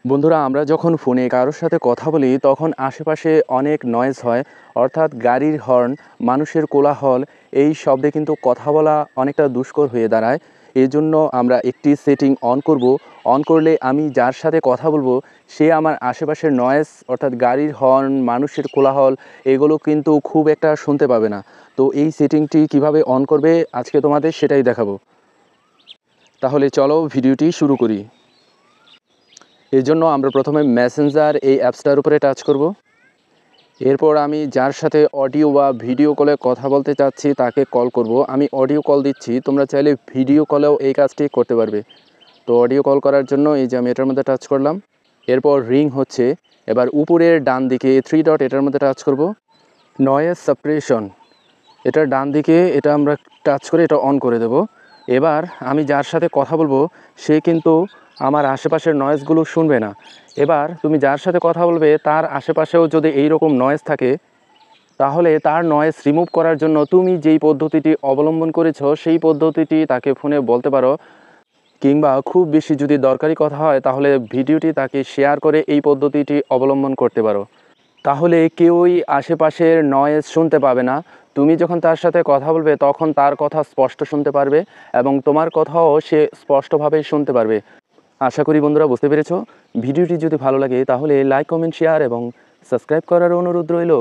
বন্ধুরা, আমরা যখন ফোনে কারোর সাথে কথা বলি তখন আশেপাশে অনেক নয়েজ হয়, অর্থাৎ গাড়ির হর্ন, মানুষের কোলাহল, এই শব্দে কিন্তু কথা বলা অনেকটা দুষ্কর হয়ে দাঁড়ায়। এই জন্য আমরা একটি সেটিং অন করব। অন করলে আমি যার সাথে কথা বলবো সে আমার আশেপাশের নয়েজ, অর্থাৎ গাড়ির হর্ন, মানুষের কোলাহল, এগুলো কিন্তু খুব একটা শুনতে পাবে না। তো এই সেটিংটি কিভাবে অন করবে আজকে তোমাদের সেটাই দেখাবো। তাহলে চলো ভিডিওটি শুরু করি। এর জন্য আমরা প্রথমে মেসেঞ্জার এই অ্যাপসটার উপরে টাচ করব। এরপর আমি যার সাথে অডিও বা ভিডিও কলে কথা বলতে চাচ্ছি তাকে কল করব। আমি অডিও কল দিচ্ছি, তোমরা চাইলে ভিডিও কলেও এই কাজটি করতে পারবে। তো অডিও কল করার জন্য এই যে আমি এটার মধ্যে টাচ করলাম। এরপর রিং হচ্ছে। এবার উপরের ডান দিকে 3 ডট, এটার মধ্যে টাচ করব। নয়েজ সাপ্রেশন, এটার ডান দিকে এটা আমরা টাচ করে এটা অন করে দেব। এবার আমি যার সাথে কথা বলবো সে কিন্তু আমার আশেপাশের নয়েজগুলো শুনবে না। এবার তুমি যার সাথে কথা বলবে তার আশেপাশেও যদি এই রকম নয়েজ থাকে, তাহলে তার নয়েজ রিমুভ করার জন্য তুমি যেই পদ্ধতিটি অবলম্বন করেছো সেই পদ্ধতিটি তাকে ফোনে বলতে পারো, কিংবা খুব বেশি যদি দরকারি কথা হয় তাহলে ভিডিওটি তাকে শেয়ার করে এই পদ্ধতিটি অবলম্বন করতে পারো। তাহলে কেউই আশেপাশের নয়েজ শুনতে পাবে না। তুমি যখন তার সাথে কথা বলবে তখন তার কথা স্পষ্ট শুনতে পারবে এবং তোমার কথাও সে স্পষ্টভাবে শুনতে পারবে। আশা করি বন্ধুরা বুঝতে পেরেছো। ভিডিওটি যদি ভালো লাগে তাহলে লাইক, কমেন্ট, শেয়ার এবং সাবস্ক্রাইব করার অনুরোধ রইল।